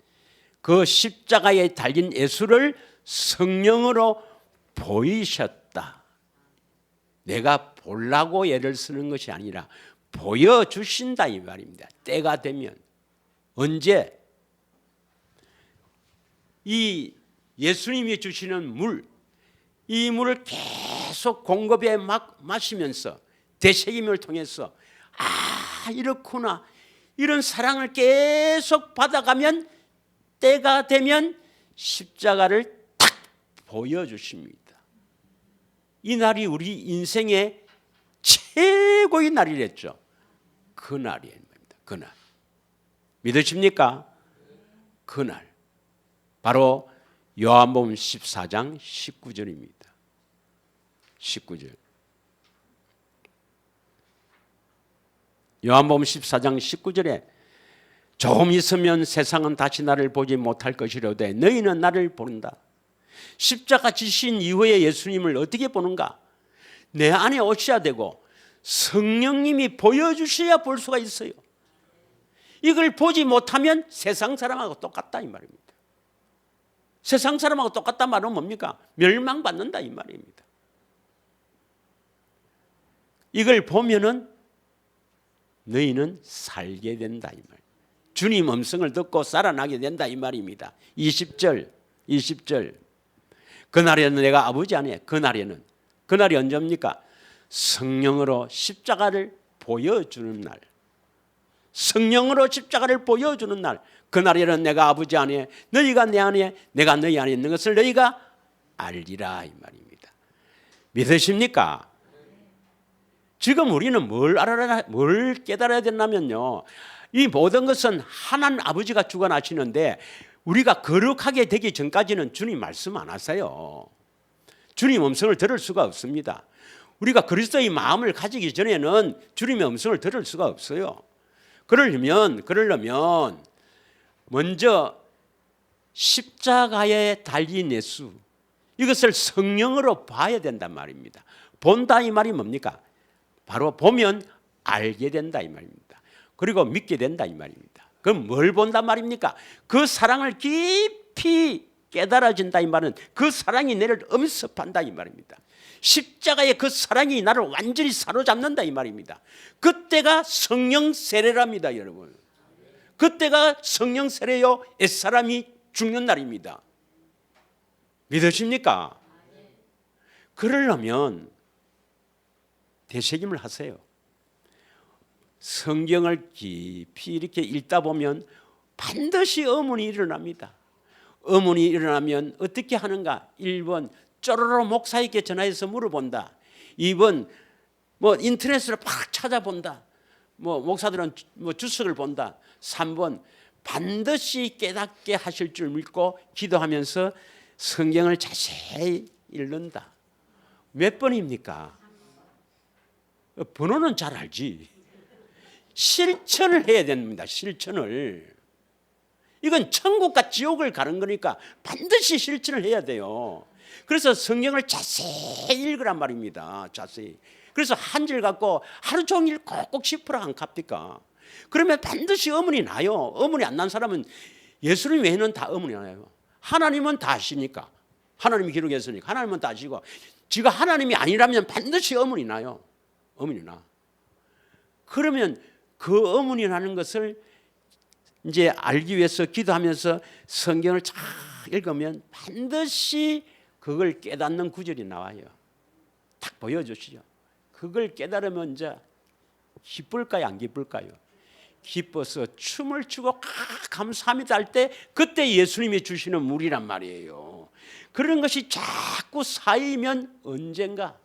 그 십자가에 달린 예수를 성령으로 보이셨다. 내가 보려고 애를 쓰는 것이 아니라 보여주신다, 이 말입니다. 때가 되면. 언제? 이 예수님이 주시는 물, 이 물을 계속 공급해 마시면서 되새김을 통해서 이렇구나, 이런 사랑을 계속 받아가면 때가 되면 십자가를 탁 보여주십니다. 이 날이 우리 인생의 최고의 날이랬죠. 그 날이에요. 그날. 믿으십니까? 그날. 바로 요한복음 14장 19절입니다. 19절. 요한복음 14장 19절에 조금 있으면 세상은 다시 나를 보지 못할 것이로되 너희는 나를 보는다. 십자가 지신 이후에 예수님을 어떻게 보는가? 내 안에 오셔야 되고 성령님이 보여주셔야 볼 수가 있어요. 이걸 보지 못하면 세상 사람하고 똑같다, 이 말입니다. 세상 사람하고 똑같다 말은 뭡니까? 멸망받는다, 이 말입니다. 이걸 보면은 너희는 살게 된다, 이 말. 주님 음성을 듣고 살아나게 된다, 이 말입니다. 20절. 그날에는 내가 아버지 안에, 그날이 언제입니까? 성령으로 십자가를 보여주는 날. 성령으로 십자가를 보여주는 날. 그날에는 내가 아버지 안에, 너희가 내 안에, 내가 너희 안에 있는 것을 너희가 알리라, 이 말입니다. 믿으십니까? 지금 우리는 뭘 깨달아야 되냐면요, 이 모든 것은 하나님 아버지가 주관하시는데 우리가 거룩하게 되기 전까지는 주님 말씀 안 하세요. 주님 음성을 들을 수가 없습니다. 우리가 그리스도의 마음을 가지기 전에는 주님의 음성을 들을 수가 없어요. 그러려면 먼저 십자가에 달린 예수, 이것을 성령으로 봐야 된단 말입니다. 본다, 이 말이 뭡니까? 바로 보면 알게 된다, 이 말입니다. 그리고 믿게 된다, 이 말입니다. 그럼 뭘 본단 말입니까? 그 사랑을 깊이 깨달아진다, 이 말은 그 사랑이 나를 엄습한다, 이 말입니다. 십자가의 그 사랑이 나를 완전히 사로잡는다, 이 말입니다. 그때가 성령 세례랍니다, 여러분. 그때가 성령 세례요, 옛사람이 죽는 날입니다. 믿으십니까? 그러려면 되새김을 하세요. 성경을 깊이 이렇게 읽다 보면 반드시 의문이 일어납니다. 의문이 일어나면 어떻게 하는가? 1번 쪼로로 목사에게 전화해서 물어본다. 2번 뭐 인터넷으로 팍 찾아본다. 뭐 목사들은 뭐 주석을 본다. 3번 반드시 깨닫게 하실 줄 믿고 기도하면서 성경을 자세히 읽는다. 몇 번입니까? 번호는 잘 알지. 실천을 해야 됩니다. 실천을. 이건 천국과 지옥을 가는 거니까 반드시 실천을 해야 돼요. 그래서 성경을 자세히 읽으란 말입니다. 자세히. 그래서 한 줄 갖고 하루 종일 꼭꼭 짚으라 안 갑니까? 그러면 반드시 의문이 나요. 의문이 안 난 사람은 예수님 외에는 다 의문이 나요. 하나님은 다 아시니까. 하나님이 기록했으니까 하나님은 다 아시고, 지가 하나님이 아니라면 반드시 의문이 나요. 의문이 나. 그러면 그 의문이 나는 것을 이제 알기 위해서 기도하면서 성경을 잘 읽으면 반드시 그걸 깨닫는 구절이 나와요. 딱 보여주시죠. 그걸 깨달으면 이제 기쁠까요, 안 기쁠까요? 기뻐서 춤을 추고 감사합니다 할 때 그때 예수님이 주시는 물이란 말이에요. 그런 것이 자꾸 쌓이면 언젠가,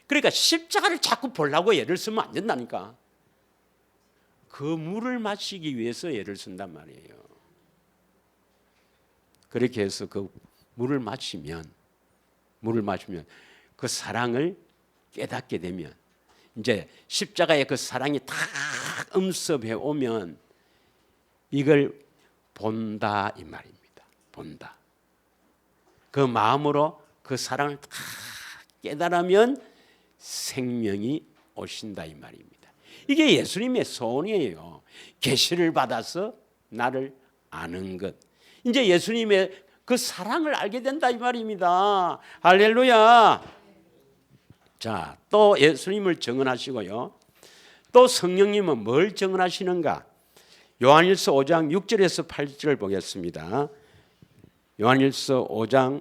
그러니까 십자가를 자꾸 보려고 애를 쓰면 안 된다니까. 그 물을 마시기 위해서 애를 쓴단 말이에요. 그렇게 해서 그 물을 마시면 그 사랑을 깨닫게 되면, 이제 십자가의 그 사랑이 다 음습해 오면 이걸 본다 이 말입니다. 본다. 그 마음으로 그 사랑을 다 깨달으면 생명이 오신다 이 말입니다. 이게 예수님의 소원이에요. 계시를 받아서 나를 아는 것. 이제 예수님의 그 사랑을 알게 된다 이 말입니다. 할렐루야. 자, 또 예수님을 증언하시고요. 또 성령님은 뭘 증언하시는가? 요한일서 5장 6절에서 8절 보겠습니다. 요한일서 5장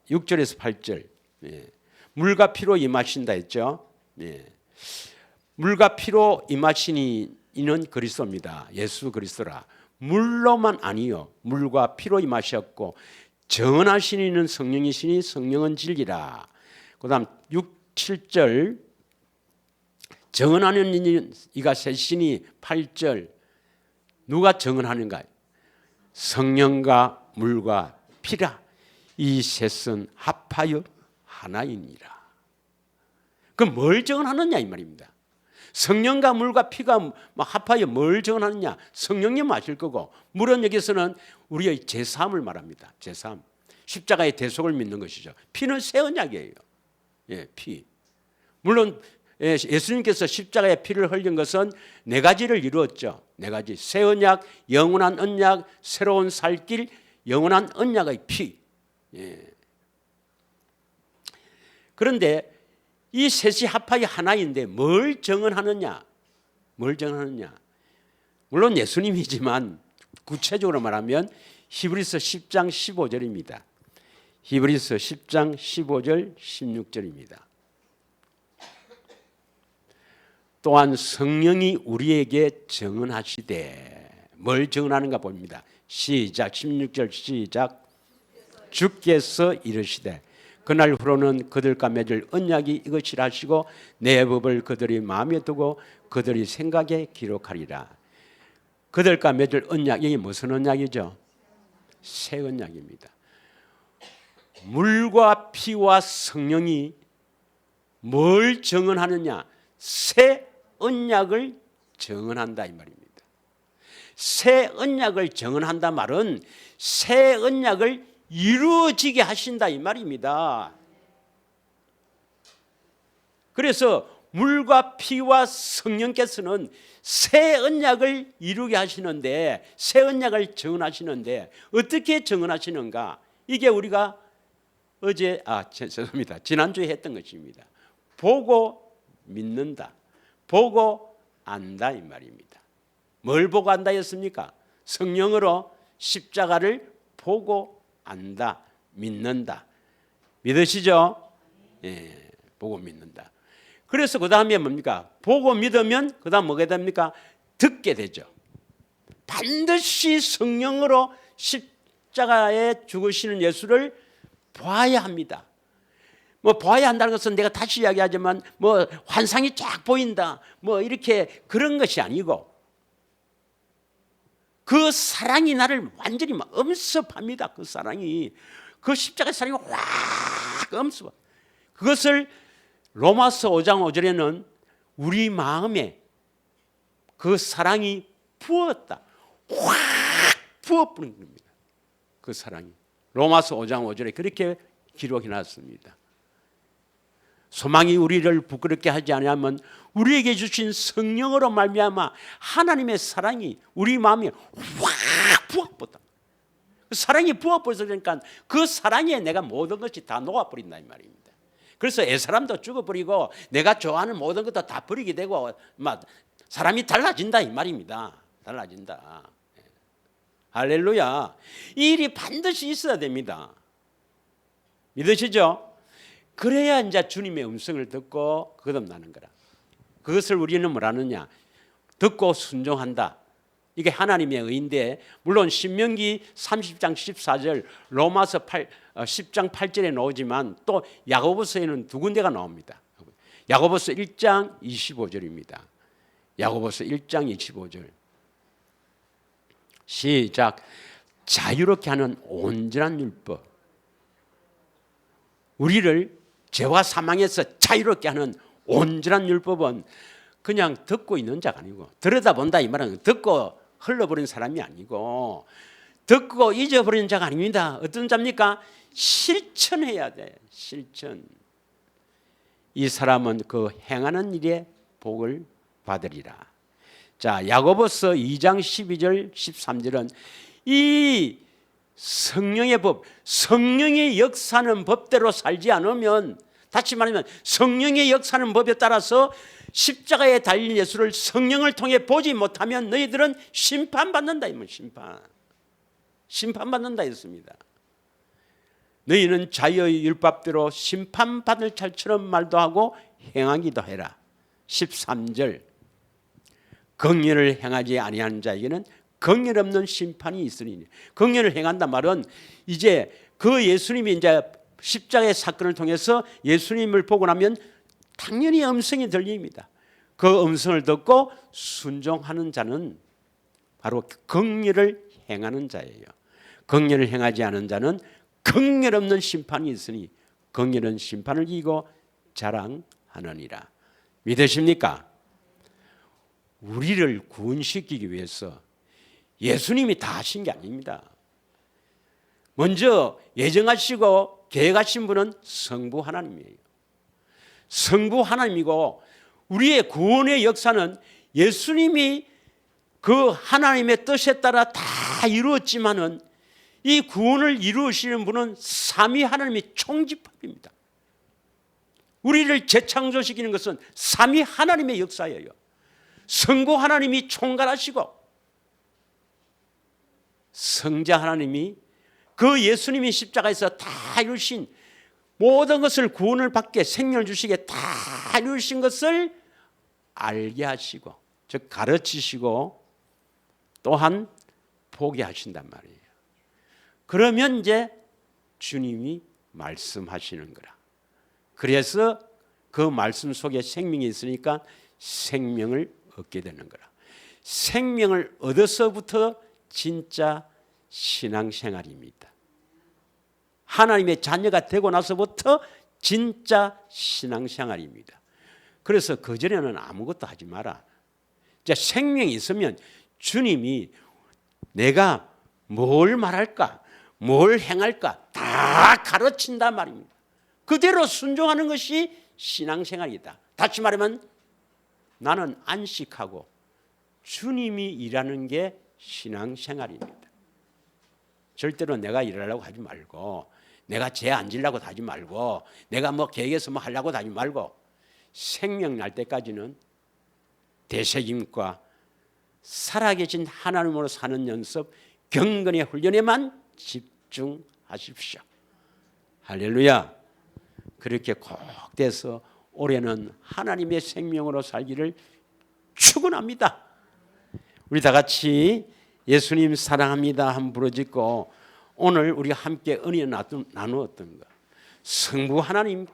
6절에서 8절. 물과 피로 임하신다 했죠. 물과 피로 임하시니 이는 그리스도입니다. 예수 그리스도라. 물로만 아니요, 물과 피로 임하셨고 증언하시는 이는 성령이시니 성령은 진리라. 그 다음 6, 7절 증언하는 이가 셋이니 8절 누가 증언하는가? 성령과 물과 피라. 이 셋은 합하여 하나이니라. 그럼 뭘 증언하느냐 이 말입니다. 성령과 물과 피가 합하여 뭘 증언하느냐? 성령님 아실 거고, 물은 여기서는 우리의 제3을 말합니다. 제3. 십자가의 대속을 믿는 것이죠. 피는 새 언약이에요. 피. 물론 예수님께서 십자가의 피를 흘린 것은 네 가지를 이루었죠. 네 가지. 새 언약, 영원한 언약, 새로운 살길, 영원한 언약의 피. 그런데 이 셋이 합하여 하나인데 뭘 증언하느냐? 뭘 증언하느냐? 물론 예수님이지만 구체적으로 말하면 히브리서 10장 15절입니다. 히브리서 10장 15절 16절입니다. 또한 성령이 우리에게 증언하시되, 뭘 증언하는가 봅니다. 시작. 16절 시작. 주께서 이르시되 그날 후로는 그들과 맺을 언약이 이것이라 하시고 내 법을 그들이 마음에 두고 그들이 생각에 기록하리라. 그들과 맺을 언약, 이게 무슨 언약이죠? 새 언약입니다. 물과 피와 성령이 뭘 증언하느냐? 새 언약을 증언한다 이 말입니다. 새 언약을 증언한다 말은 새 언약을 이루어지게 하신다 이 말입니다. 그래서 물과 피와 성령께서는 새 언약을 이루게 하시는데, 새 언약을 증언하시는데 어떻게 증언하시는가? 이게 우리가 어제 죄송합니다. 지난주에 했던 것입니다. 보고 믿는다. 보고 안다 이 말입니다. 뭘 보고 안다 했습니까? 성령으로 십자가를 보고 안다, 믿는다. 믿으시죠? 보고 믿는다. 그래서 그 다음에 뭡니까? 보고 믿으면 그 다음 뭐가 됩니까? 듣게 되죠. 반드시 성령으로 십자가에 죽으시는 예수를 봐야 합니다. 뭐 봐야 한다는 것은 내가 다시 이야기하지만 뭐 환상이 쫙 보인다 뭐 이렇게 그런 것이 아니고 그 사랑이 나를 완전히 막 엄습합니다. 그 사랑이, 그 십자가의 사랑이 확 엄습. 그것을 로마서 5장 5절에는 우리 마음에 그 사랑이 부었다, 확 부어버린 겁니다. 그 사랑이 로마서 5장 5절에 그렇게 기록해 놨습니다. 소망이 우리를 부끄럽게 하지 않으면 우리에게 주신 성령으로 말미암아 하나님의 사랑이 우리 마음에 확 부어버렸다. 그 사랑이 부어버리니까 그 사랑에 내가 모든 것이 다 녹아버린다 이 말입니다. 그래서 애사람도 죽어버리고 내가 좋아하는 모든 것도 다 버리게 되고 막 사람이 달라진다 이 말입니다. 달라진다. 할렐루야. 이 일이 반드시 있어야 됩니다. 믿으시죠? 그래야 이제 주님의 음성을 듣고 거듭나는 거라. 그것을 우리는 뭐라느냐? 듣고 순종한다. 이게 하나님의 의인데, 물론 신명기 30장 14절, 로마서 10장 8절에 나오지만 또 야고보서에는 두 군데가 나옵니다. 야고보서 1장 25절입니다. 야고보서 1장 25절. 시작. 자유롭게 하는 온전한 율법. 우리를 죄와 사망에서 자유롭게 하는 온전한 율법은 그냥 듣고 있는 자가 아니고, 들여다본다 이 말은 듣고 흘러버린 사람이 아니고 듣고 잊어버리는 자가 아닙니다. 어떤 자입니까? 실천해야 돼. 실천. 이 사람은 그 행하는 일에 복을 받으리라. 자, 야고보서 2장 12절 13절은 이 성령의 법, 성령의 역사는 법대로 살지 않으면, 다시 말하면 성령의 역사는 법에 따라서 십자가에 달린 예수를 성령을 통해 보지 못하면 너희들은 심판받는다. 심판받는다 했습니다. 너희는 자유의 율법대로 심판받을 자처럼 말도 하고 행하기도 해라. 13절. 긍휼을 행하지 아니하는 자에게는 긍휼 없는 심판이 있으니. 긍휼을 행한단 말은 이제 그 예수님이 이제 십자가의 사건을 통해서 예수님을 보고 나면 당연히 음성이 들립니다. 그 음성을 듣고 순종하는 자는 바로 긍휼을 행하는 자예요. 긍휼을 행하지 않은 자는 긍휼 없는 심판이 있으니 긍휼은 심판을 이기고 자랑하느니라. 믿으십니까? 우리를 구원시키기 위해서 예수님이 다 하신 게 아닙니다. 먼저 예정하시고 계획하신 분은 성부 하나님이에요. 성부 하나님이고 우리의 구원의 역사는 예수님이 그 하나님의 뜻에 따라 다 이루었지만은 이 구원을 이루시는 분은 삼위 하나님의 총집합입니다. 우리를 재창조시키는 것은 삼위 하나님의 역사예요. 성부 하나님이 총괄하시고 성자 하나님이 그 예수님이 십자가에서 다 이루신 모든 것을 구원을 받게 생명을 주시게 다 이루신 것을 알게 하시고 즉 가르치시고 또한 보게 하신단 말이에요. 그러면 이제 주님이 말씀하시는 거라. 그래서 그 말씀 속에 생명이 있으니까 생명을 얻게 되는 거라. 생명을 얻어서부터 진짜 신앙생활입니다. 하나님의 자녀가 되고 나서부터 진짜 신앙생활입니다. 그래서 그전에는 아무것도 하지 마라. 이제 생명이 있으면 주님이 내가 뭘 말할까, 뭘 행할까 다 가르친단 말입니다. 그대로 순종하는 것이 신앙생활이다. 다시 말하면 나는 안식하고 주님이 일하는 게 신앙생활입니다. 절대로 내가 일하려고 하지 말고 내가 죄 안 지려고 하지 말고 내가 뭐 계획해서 뭐 하려고 하지 말고 생명 날 때까지는 되새김과 살아계신 하나님으로 사는 연습, 경건의 훈련에만 집중하십시오. 할렐루야. 그렇게 꼭 돼서 올해는 하나님의 생명으로 살기를 축원합니다. 우리 다 같이 예수님 사랑합니다 한번 부르짖고 오늘 우리 함께 은혜 나누었던 것, 성부 하나님,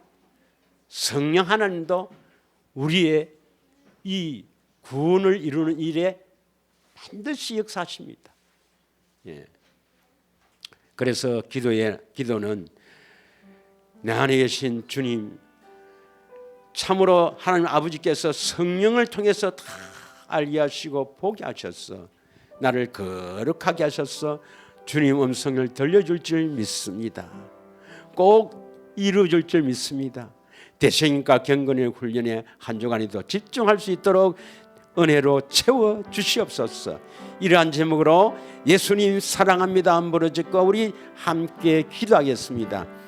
성령 하나님도 우리의 이 구원을 이루는 일에 반드시 역사하십니다. 예. 그래서 기도는 내 안에 계신 주님, 참으로 하나님 아버지께서 성령을 통해서 다 알게 하시고 보게 하셔서 나를 거룩하게 하셔서 주님 음성을 들려줄 줄 믿습니다. 꼭 이루어질 줄 믿습니다. 대생인과 경건의 훈련에 한 주간에도 집중할 수 있도록 은혜로 채워 주시옵소서. 이러한 제목으로 예수님 사랑합니다 부르짖고 우리 함께 기도하겠습니다.